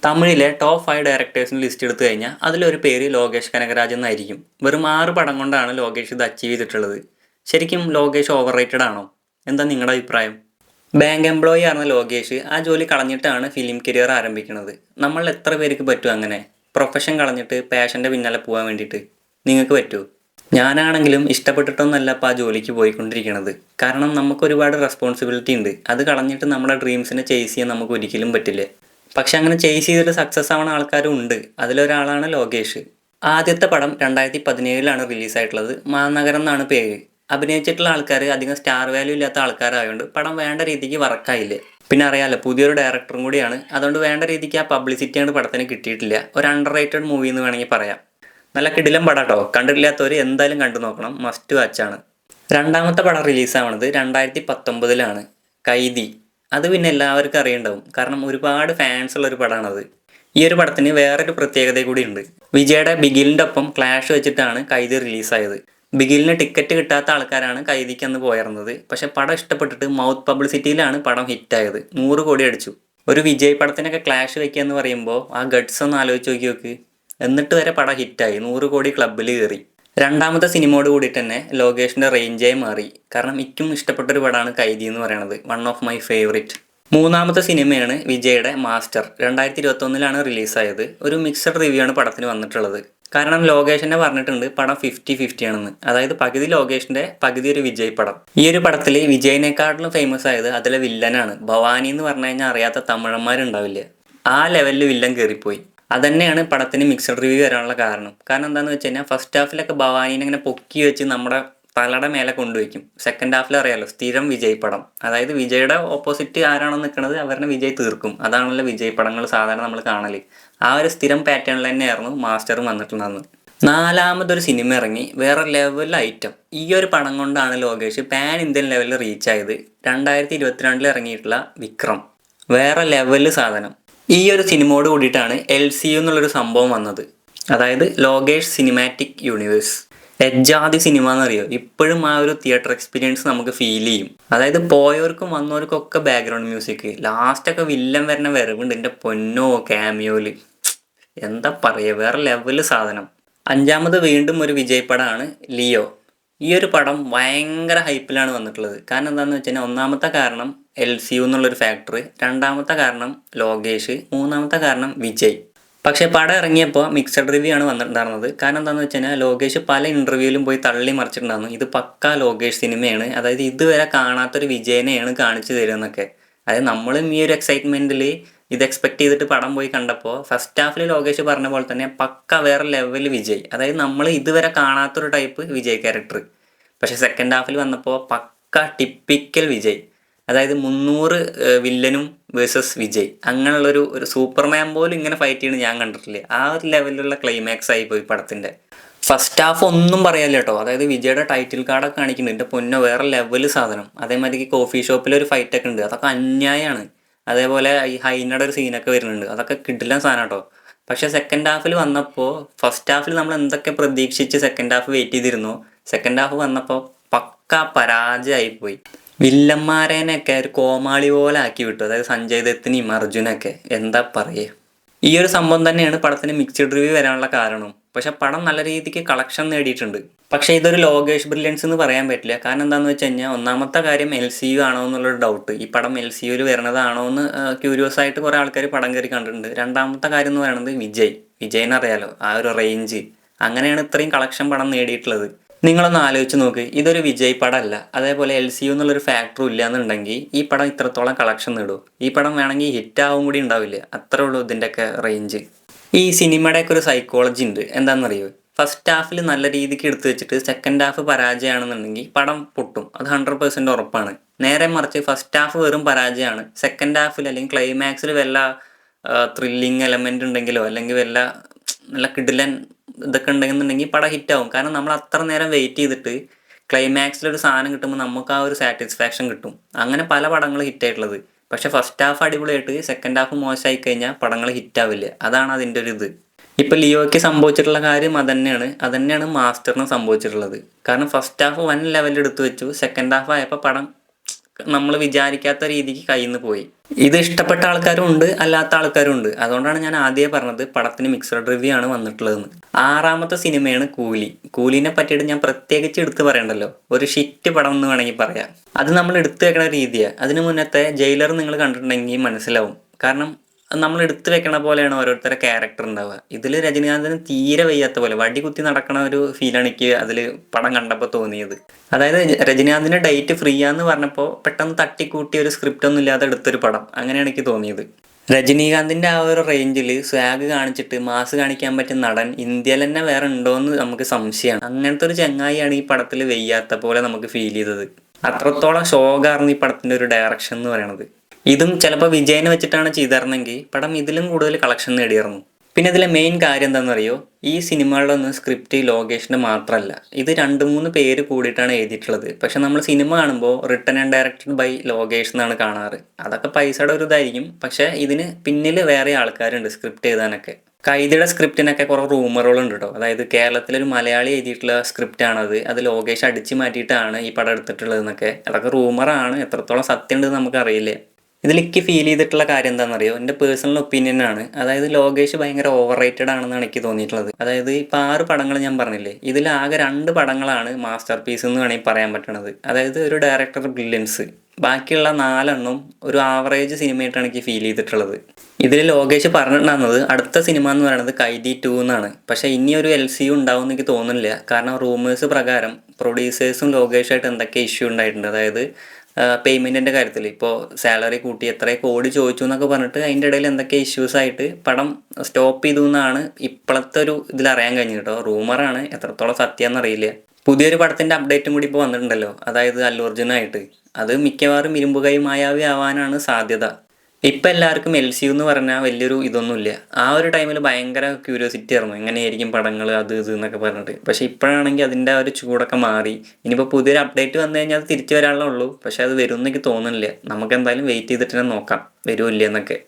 തമിഴിലെ top 5 ഡയറക്ടേഴ്സിന് list എടുത്തു കഴിഞ്ഞാൽ അതിലൊരു പേര് ലോകേഷ് കനകരാജ് എന്നായിരിക്കും. വെറും 6 പടം കൊണ്ടാണ് ലോകേഷ് ഇത് അച്ചീവ് ചെയ്തിട്ടുള്ളത്. ശരിക്കും ലോകേഷ് ഓവർ റേറ്റഡ് ആണോ? എന്താ നിങ്ങളുടെ അഭിപ്രായം? ബാങ്ക് എംപ്ലോയി ആയിരുന്ന ലോകേഷ് ആ ജോലി കളഞ്ഞിട്ടാണ് ഫിലിം കരിയർ ആരംഭിക്കുന്നത്. നമ്മൾ എത്ര പേർക്ക് പറ്റും അങ്ങനെ പ്രൊഫഷൻ കളഞ്ഞിട്ട് പാഷൻ്റെ പിന്നാലെ പോകാൻ വേണ്ടിയിട്ട്? നിങ്ങൾക്ക് പറ്റുമോ? ഞാനാണെങ്കിലും ഇഷ്ടപ്പെട്ടിട്ടൊന്നല്ല അപ്പോൾ ആ ജോലിക്ക് പോയിക്കൊണ്ടിരിക്കുന്നത്. കാരണം നമുക്ക് ഒരുപാട് റെസ്പോൺസിബിലിറ്റി ഉണ്ട്. അത് കളഞ്ഞിട്ട് നമ്മുടെ ഡ്രീംസിനെ ചേസ് ചെയ്യാൻ നമുക്ക് ഒരിക്കലും പറ്റില്ല. പക്ഷെ അങ്ങനെ ചേസ് ചെയ്തിട്ട് സക്സസ് ആവുന്ന ആൾക്കാരും ഉണ്ട്. അതിലൊരാളാണ് ലോകേഷ്. ആദ്യത്തെ പടം 2017 റിലീസായിട്ടുള്ളത്. മാനഗരം എന്നാണ് പേര്. അഭിനയിച്ചിട്ടുള്ള ആൾക്കാർ അധികം സ്റ്റാർ വാല്യൂ ഇല്ലാത്ത ആൾക്കാരായതുകൊണ്ട് പടം വേണ്ട രീതിക്ക് വർക്കായില്ല. പിന്നെ അറിയാമല്ലോ, പുതിയൊരു ഡയറക്ടറും കൂടിയാണ്. അതുകൊണ്ട് വേണ്ട രീതിക്ക് ആ പബ്ലിസിറ്റിയാണ് പടത്തിന് കിട്ടിയിട്ടില്ല. ഒരു അണ്ടർ റേറ്റഡ് മൂവി എന്ന് വേണമെങ്കിൽ പറയാം. നല്ല കിടിലം പടം കേട്ടോ. കണ്ടിട്ടില്ലാത്തവർ എന്തായാലും കണ്ടു നോക്കണം. മസ്റ്റ് വാച്ചാണ്. രണ്ടാമത്തെ പടം റിലീസാവണത് 2019 കൈദി. അത് പിന്നെ എല്ലാവർക്കും അറിയണ്ടാവും. കാരണം ഒരുപാട് ഫാൻസ് ഉള്ള ഒരു പടമാണത്. ഈ ഒരു പടത്തിന് വേറൊരു പ്രത്യേകത കൂടി ഉണ്ട്. വിജയുടെ ബിഗിലിൻ്റെ ഒപ്പം ക്ലാഷ് വെച്ചിട്ടാണ് കൈദി റിലീസായത്. ബിഗിലിന് ടിക്കറ്റ് കിട്ടാത്ത ആൾക്കാരാണ് കൈദിക്ക് അന്ന് പോയിരുന്നത്. പക്ഷെ പടം ഇഷ്ടപ്പെട്ടിട്ട് മൗത്ത് പബ്ലിസിറ്റിയിലാണ് പടം ഹിറ്റായത്. 100 കോടി അടിച്ചു. ഒരു വിജയ് പടത്തിനൊക്കെ ക്ലാഷ് വയ്ക്കുക എന്ന് പറയുമ്പോൾ ആ ഗഡ്സ് ഒന്ന് ആലോചിച്ച് നോക്കി. എന്നിട്ട് വരെ പടം ഹിറ്റായി. 100 കോടി ക്ലബ്ബിൽ കയറി. രണ്ടാമത്തെ സിനിമയോട് കൂടിയിട്ട് തന്നെ ലോകേഷിൻ്റെ റേഞ്ചായി മാറി. കാരണം എനിക്കും ഇഷ്ടപ്പെട്ടൊരു പടമാണ് കൈദി എന്ന് പറയുന്നത്. One of my favourite. മൂന്നാമത്തെ സിനിമയാണ് വിജയുടെ മാസ്റ്റർ. 2021 റിലീസായത്. ഒരു മിക്സഡ് റിവ്യൂ ആണ് പടത്തിന് വന്നിട്ടുള്ളത്. കാരണം ലോകേഷിനെ പറഞ്ഞിട്ടുണ്ട് പടം 50-50 ആണെന്ന്. അതായത് പകുതി ലോകേഷിൻ്റെ, പകുതി ഒരു വിജയ് പടം. ഈ ഒരു പടത്തിൽ വിജയിനെക്കാട്ടിലും ഫേമസ് ആയത് അതിലെ വില്ലനാണ്. ഭവാനി എന്ന് പറഞ്ഞു കഴിഞ്ഞാൽ അറിയാത്ത തമിഴന്മാരുണ്ടാവില്ല. ആ ലെവലിൽ വില്ലൻ കയറിപ്പോയി. അതന്നെയാണ് പടത്തിന് മിക്സഡ് റിവ്യൂ വരാനുള്ള കാരണം. കാരണം എന്താണെന്ന് വെച്ച് കഴിഞ്ഞാൽ ഫസ്റ്റ് ഹാഫിലൊക്കെ ഭവാനീനെ ഇങ്ങനെ പൊക്കി വെച്ച് നമ്മുടെ തലയുടെ മേലെ കൊണ്ടുവയ്ക്കും. സെക്കൻഡ് ഹാഫിൽ അറിയാലോ, സ്ഥിരം വിജയ് പടം. അതായത് വിജയുടെ ഓപ്പോസിറ്റ് ആരാണോ നിൽക്കുന്നത് അവരുടെ വിജയ് തീർക്കും. അതാണല്ലോ വിജയ് പടങ്ങൾ സാധാരണ നമ്മൾ കാണല്. ആ ഒരു സ്ഥിരം പാറ്റേണിൽ തന്നെയായിരുന്നു മാസ്റ്ററും വന്നിട്ടുണ്ടായിരുന്നത്. നാലാമതൊരു സിനിമ ഇറങ്ങി, വേറെ ലെവൽ ഐറ്റം. ഈ ഒരു പടം കൊണ്ടാണ് ലോകേഷ് പാൻ ഇന്ത്യൻ ലെവലിൽ റീച്ച് ആയത്. 2022 ഇറങ്ങിയിട്ടുള്ള വിക്രം. വേറെ ലെവല് സാധനം. ഈ ഒരു സിനിമയോട് കൂടിയിട്ടാണ് LCU എന്നുള്ളൊരു സംഭവം വന്നത്. അതായത് ലോകേഷ് സിനിമാറ്റിക് യൂണിവേഴ്സ്. എജ്ജാതി സിനിമ എന്നറിയോ. ഇപ്പോഴും ആ ഒരു തിയേറ്റർ എക്സ്പീരിയൻസ് നമുക്ക് ഫീൽ ചെയ്യും. അതായത് പോയവർക്കും വന്നവർക്കൊക്കെ ബാക്ക്ഗ്രൗണ്ട് മ്യൂസിക്. ലാസ്റ്റൊക്കെ വില്ലൻ വരുന്ന വരവുണ്ട്. എൻ്റെ പൊന്നോ ക്യാമിയോല്. എന്താ പറയുക, വേറെ ലെവല് സാധനം. അഞ്ചാമത് വീണ്ടും ഒരു വിജയ് പടമാണ് ലിയോ. ഈ ഒരു പടം ഭയങ്കര ഹൈപ്പിലാണ് വന്നിട്ടുള്ളത്. കാരണം എന്താണെന്ന് വെച്ച് കഴിഞ്ഞാൽ ഒന്നാമത്തെ കാരണം LCU എന്നുള്ളൊരു ഫാക്ടർ, രണ്ടാമത്തെ കാരണം ലോകേഷ്, മൂന്നാമത്തെ കാരണം വിജയ്. പക്ഷേ പടം ഇറങ്ങിയപ്പോൾ മിക്സഡ് റിവ്യൂ ആണ് വന്നിട്ടുണ്ടായിരുന്നത്. കാരണം എന്താണെന്ന് വെച്ച് കഴിഞ്ഞാൽ ലോകേഷ് പല ഇൻ്റർവ്യൂവിലും പോയി തള്ളി മറിച്ചിട്ടുണ്ടായിരുന്നു. ഇത് പക്കാ ലോകേഷ് സിനിമയാണ്, അതായത് ഇതുവരെ കാണാത്തൊരു വിജയനെയാണ് കാണിച്ചു തരുന്നതൊക്കെ. അതായത് നമ്മളും ഈ ഒരു എക്സൈറ്റ്മെൻറ്റിൽ ഇത് എക്സ്പെക്ട് ചെയ്തിട്ട് പടം പോയി കണ്ടപ്പോൾ ഫസ്റ്റ് ഹാഫിൽ ലോകേഷ് പറഞ്ഞ പോലെ തന്നെ പക്ക വേറെ ലെവൽ വിജയ്. അതായത് നമ്മൾ ഇതുവരെ കാണാത്തൊരു ടൈപ്പ് വിജയ് ക്യാരക്ടർ. പക്ഷേ സെക്കൻഡ് ഹാഫിൽ വന്നപ്പോൾ പക്ക ടിപ്പിക്കൽ വിജയ്. അതായത് 300 വില്ലനും വേഴ്സസ് വിജയ്. അങ്ങനെയുള്ളൊരു സൂപ്പർമാൻ പോലും ഇങ്ങനെ ഫൈറ്റ് ചെയ്യുന്നത് ഞാൻ കണ്ടിട്ടില്ല. ആ ഒരു ലെവലിലുള്ള ക്ലൈമാക്സ് ആയി പോയി പടത്തിൻ്റെ. ഫസ്റ്റ് ഹാഫ് ഒന്നും പറയാല്ല കേട്ടോ. അതായത് വിജയുടെ ടൈറ്റിൽ കാർഡൊക്കെ കാണിക്കുന്നുണ്ട്. എൻ്റെ പൊന്നോ വേറെ ലെവല് സാധനം. അതേമാതിരി കോഫി ഷോപ്പിലൊരു ഫൈറ്റൊക്കെ ഉണ്ട്. അതൊക്കെ അന്യായമാണ്. അതേപോലെ ഈ ഹൈനയുടെ ഒരു സീനൊക്കെ വരുന്നുണ്ട്. അതൊക്കെ കിടിലൻ സാധനം കേട്ടോ. പക്ഷേ സെക്കൻഡ് ഹാഫിൽ വന്നപ്പോൾ ഫസ്റ്റ് ഹാഫിൽ നമ്മൾ എന്തൊക്കെ പ്രതീക്ഷിച്ച് സെക്കൻഡ് ഹാഫ് വെയിറ്റ് ചെയ്തിരുന്നോ, സെക്കൻഡ് ഹാഫ് വന്നപ്പോൾ പക്ക പരാജയമായിപ്പോയി. വില്ലന്മാരേനെയൊക്കെ ഒരു കോമാളി പോലെ ആക്കി വിട്ടു. അതായത് സഞ്ജയ് ദത്തിനെയും അർജുനൊക്കെ. എന്താ പറയുക. ഈ ഒരു സംഭവം തന്നെയാണ് പടത്തിന് മിക്സഡ് റിവ്യൂ വരാനുള്ള കാരണം. പക്ഷെ പടം നല്ല രീതിക്ക് കളക്ഷൻ നേടിയിട്ടുണ്ട്. പക്ഷേ ഇതൊരു ലോകേഷ് ബ്രില്യൻസ് എന്ന് പറയാൻ പറ്റില്ല. കാരണം എന്താണെന്ന് വെച്ച് കഴിഞ്ഞാൽ ഒന്നാമത്തെ കാര്യം LCU ആണോ എന്നുള്ളൊരു ഡൗട്ട്. ഈ പടം LCUവിൽ വരുന്നതാണോ എന്ന് ക്യൂരിയസ് ആയിട്ട് കുറേ ആൾക്കാർ പടം കയറി കണ്ടിട്ടുണ്ട്. രണ്ടാമത്തെ കാര്യം എന്ന് പറയുന്നത് വിജയിനെ അറിയാലോ, ആ ഒരു റേഞ്ച്. അങ്ങനെയാണ് ഇത്രയും കളക്ഷൻ പടം നേടിയിട്ടുള്ളത്. നിങ്ങളൊന്ന് ആലോചിച്ച് നോക്ക്. ഇതൊരു വിജയ് പടമല്ല, അതേപോലെ LCU എന്നുള്ളൊരു ഫാക്ടറും ഇല്ല എന്നുണ്ടെങ്കിൽ ഈ പടം ഇത്രത്തോളം കളക്ഷൻ നേടും. ഈ പടം വേണമെങ്കിൽ ഹിറ്റാവും കൂടി ഉണ്ടാവില്ല. അത്രേ ഉള്ളൂ ഇതിൻ്റെയൊക്കെ റേഞ്ച്. ഈ സിനിമയുടെയൊക്കെ ഒരു സൈക്കോളജി ഉണ്ട്. എന്താണെന്നറിയോ, ഫസ്റ്റ് ഹാഫിൽ നല്ല രീതിക്ക് എടുത്തു വെച്ചിട്ട് സെക്കൻഡ് ഹാഫ് പരാജയമാണെന്നുണ്ടെങ്കിൽ പടം പൊട്ടും. അത് 100% ഉറപ്പാണ്. നേരെ മറിച്ച് ഫസ്റ്റ് ഹാഫ് വെറും പരാജയമാണ്, സെക്കൻഡ് ഹാഫിൽ അല്ലെങ്കിൽ ക്ലൈമാക്സിൽ വല്ല ത്രില്ലിങ് എലമെൻ്റ് ഉണ്ടെങ്കിലോ അല്ലെങ്കിൽ വല്ല നല്ല കിടിലൻ ഇതൊക്കെ ഉണ്ടെന്നുണ്ടെങ്കിൽ പടം ഹിറ്റാവും. കാരണം നമ്മൾ അത്ര നേരം വെയിറ്റ് ചെയ്തിട്ട് ക്ലൈമാക്സിലൊരു സാധനം കിട്ടുമ്പോൾ നമുക്ക് ആ ഒരു സാറ്റിസ്ഫാക്ഷൻ കിട്ടും. അങ്ങനെ പല പടങ്ങളും ഹിറ്റായിട്ടുള്ളത്. പക്ഷേ ഫസ്റ്റ് ഹാഫ് അടിപൊളിയായിട്ട് സെക്കൻഡ് ഹാഫ് മോശമായി കഴിഞ്ഞാൽ പടങ്ങൾ ഹിറ്റാവില്ല. അതാണ് അതിൻ്റെ ഒരു ഇത്. ഇപ്പോൾ ലിയോയ്ക്ക് സംഭവിച്ചിട്ടുള്ള കാര്യം അതന്നെയാണ് മാസ്റ്ററിന് സംഭവിച്ചിട്ടുള്ളത്. കാരണം ഫസ്റ്റ് ഹാഫ് വൻ ലെവലിൽ എടുത്തു വെച്ചു, സെക്കൻഡ് ഹാഫ് ആയപ്പോൾ പടം നമ്മൾ വിചാരിക്കാത്ത രീതിക്ക് കയ്യിൽ നിന്ന് പോയി. ഇത് ഇഷ്ടപ്പെട്ട ആൾക്കാരും ഉണ്ട്, അല്ലാത്ത ആൾക്കാരും ഉണ്ട്. അതുകൊണ്ടാണ് ഞാൻ ആദ്യമേ പറഞ്ഞത് പടത്തിന് മിക്സഡ് റിവ്യൂ ആണ് വന്നിട്ടുള്ളതെന്ന്. 6ാമത്തെ സിനിമയാണ് കൂലി. കൂലിനെ പറ്റിയിട്ട് ഞാൻ പ്രത്യേകിച്ച് എടുത്ത് പറയണ്ടല്ലോ, ഒരു ഷിറ്റ് പടം എന്ന് വേണമെങ്കിൽ പറയാം. അത് നമ്മൾ എടുത്തു വെക്കണ രീതിയാണ്. അതിന് മുന്നത്തെ ജയിലർ നിങ്ങൾ കണ്ടിട്ടുണ്ടെങ്കിൽ മനസ്സിലാവും. കാരണം നമ്മൾ എടുത്തു വെക്കണ പോലെയാണ് ഓരോരുത്തരുടെ ക്യാരക്ടർ ഉണ്ടാവുക. ഇതിൽ രജനീകാന്തിന് തീരെ വയ്യാത്ത പോലെ വടി കുത്തി നടക്കണ ഒരു ഫീലാണ് എനിക്ക് അതിൽ പടം കണ്ടപ്പോൾ തോന്നിയത്. അതായത് രജനീകാന്തിൻ്റെ ഡേറ്റ് ഫ്രീ ആന്ന് പറഞ്ഞപ്പോൾ പെട്ടെന്ന് തട്ടിക്കൂട്ടി ഒരു സ്ക്രിപ്റ്റ് ഒന്നും ഇല്ലാതെ എടുത്തൊരു പടം, അങ്ങനെയാണ് എനിക്ക് തോന്നിയത്. രജനീകാന്തിൻ്റെ ആ ഒരു റേഞ്ചിൽ സ്വാഗ് കാണിച്ചിട്ട് മാസ് കാണിക്കാൻ പറ്റുന്ന നടൻ ഇന്ത്യയിൽ തന്നെ വേറെ ഉണ്ടോയെന്ന് നമുക്ക് സംശയമാണ്. അങ്ങനത്തെ ഒരു ചങ്ങായിയാണ് ഈ പടത്തിൽ വയ്യാത്ത പോലെ നമുക്ക് ഫീൽ ചെയ്തത്. അത്രത്തോളം ഷോകാർന്ന് ഈ പടത്തിൻ്റെ ഒരു ഡയറക്ഷൻ എന്ന് പറയുന്നത്. ഇതും ചിലപ്പോൾ വിജയനെ വെച്ചിട്ടാണ് ചെയ്തിരുന്നെങ്കിൽ പടം ഇതിലും കൂടുതൽ കളക്ഷൻ നേടിയിരുന്നു. പിന്നെ ഇതിലെ മെയിൻ കാര്യം എന്താണെന്നറിയോ, ഈ സിനിമകളിലൊന്നും സ്ക്രിപ്റ്റ് ലോകേഷിൻ്റെ മാത്രമല്ല, ഇത് 2-3 പേര് കൂടിയിട്ടാണ് എഴുതിയിട്ടുള്ളത്. പക്ഷെ നമ്മൾ സിനിമ കാണുമ്പോൾ written and directed by Lokesh എന്നാണ് കാണാറ്. അതൊക്കെ പൈസയുടെ ഒരു ഇതായിരിക്കും, പക്ഷെ ഇതിന് പിന്നിൽ വേറെ ആൾക്കാരുണ്ട് സ്ക്രിപ്റ്റ് എഴുതാനൊക്കെ. കൈദിയുടെ സ്ക്രിപ്റ്റിനൊക്കെ കുറേ റൂമറുകളുണ്ട് കേട്ടോ. അതായത് കേരളത്തിലൊരു മലയാളി എഴുതിയിട്ടുള്ള സ്ക്രിപ്റ്റാണത്, അത് ലോകേഷ് അടിച്ചു മാറ്റിയിട്ടാണ് ഈ പടം എടുത്തിട്ടുള്ളതെന്നൊക്കെ. അതൊക്കെ റൂമറാണ്, എത്രത്തോളം സത്യം ഉണ്ടെന്ന് നമുക്കറിയില്ല. ഇതിലേക്ക് ഫീൽ ചെയ്തിട്ടുള്ള കാര്യം എന്താണെന്നറിയോ, എൻ്റെ പേഴ്സണൽ ഒപ്പീനിയനാണ്. അതായത് ലോകേഷ് ഭയങ്കര ഓവർ റേറ്റഡ് ആണെന്നാണ് എനിക്ക് തോന്നിയിട്ടുള്ളത്. അതായത് ഇപ്പോൾ 6 പടങ്ങൾ ഞാൻ പറഞ്ഞില്ലേ, ഇതിലാകെ 2 പടങ്ങളാണ് മാസ്റ്റർ പീസ് എന്ന് വേണമെങ്കിൽ പറയാൻ പറ്റണത്. അതായത് ഒരു ഡയറക്ടർ ബ്രില്യൻസ്. ബാക്കിയുള്ള 4 ഒരു ആവറേജ് സിനിമയായിട്ടാണ് എനിക്ക് ഫീൽ ചെയ്തിട്ടുള്ളത്. ഇതിൽ ലോകേഷ് പറഞ്ഞിട്ടുണ്ടാകുന്നത് അടുത്ത സിനിമ എന്ന് പറയുന്നത് കൈദി 2 എന്നാണ്. പക്ഷേ ഇനി ഒരു LCU ഉണ്ടാവും എന്ന് എനിക്ക് തോന്നുന്നില്ല. കാരണം റൂമേഴ്സ് പ്രകാരം പ്രൊഡ്യൂസേഴ്സും ലോകേഷായിട്ട് എന്തൊക്കെ ഇഷ്യൂ ഉണ്ടായിട്ടുണ്ട്. അതായത് പേയ്മെൻറ്റിൻ്റെ കാര്യത്തിൽ ഇപ്പോൾ സാലറി കൂട്ടി എത്ര കോടി ചോദിച്ചു എന്നൊക്കെ പറഞ്ഞിട്ട് അതിൻ്റെ ഇടയിൽ എന്തൊക്കെ ഇഷ്യൂസ് ആയിട്ട് പടം സ്റ്റോപ്പ് ചെയ്തു എന്നാണ് ഇപ്പോഴത്തെ ഒരു ഇതിൽ അറിയാൻ കഴിഞ്ഞു കേട്ടോ. റൂമറാണ്, എത്രത്തോളം സത്യമാണെന്ന് അറിയില്ല. പുതിയൊരു പടത്തിൻ്റെ അപ്ഡേറ്റും കൂടി ഇപ്പോൾ വന്നിട്ടുണ്ടല്ലോ, അതായത് അല്ലു അർജുനായിട്ട്. അത് മിക്കവാറും ഇരുമ്പുകൈ മായാവി ആവാനാണ് സാധ്യത. ഇപ്പം എല്ലാവർക്കും LCU എന്ന് പറഞ്ഞാൽ വലിയൊരു ഇതൊന്നുമില്ല. ആ ഒരു ടൈമിൽ ഭയങ്കര ക്യൂരിയോസിറ്റി ആയിരുന്നു, എങ്ങനെയായിരിക്കും പടങ്ങൾ അത് ഇത് എന്നൊക്കെ പറഞ്ഞിട്ട്. പക്ഷേ ഇപ്പോഴാണെങ്കിൽ അതിൻ്റെ ആ ഒരു ചൂടൊക്കെ മാറി. ഇനിയിപ്പോൾ പുതിയൊരു അപ്ഡേറ്റ് വന്നു കഴിഞ്ഞാൽ അത് തിരിച്ചു വരാനുള്ളൂ. പക്ഷേ അത് വരുമെന്ന് എനിക്ക് തോന്നുന്നില്ല. നമുക്ക് എന്തായാലും വെയിറ്റ് ചെയ്തിട്ട് തന്നെ നോക്കാം വരുമില്ല എന്നൊക്കെ.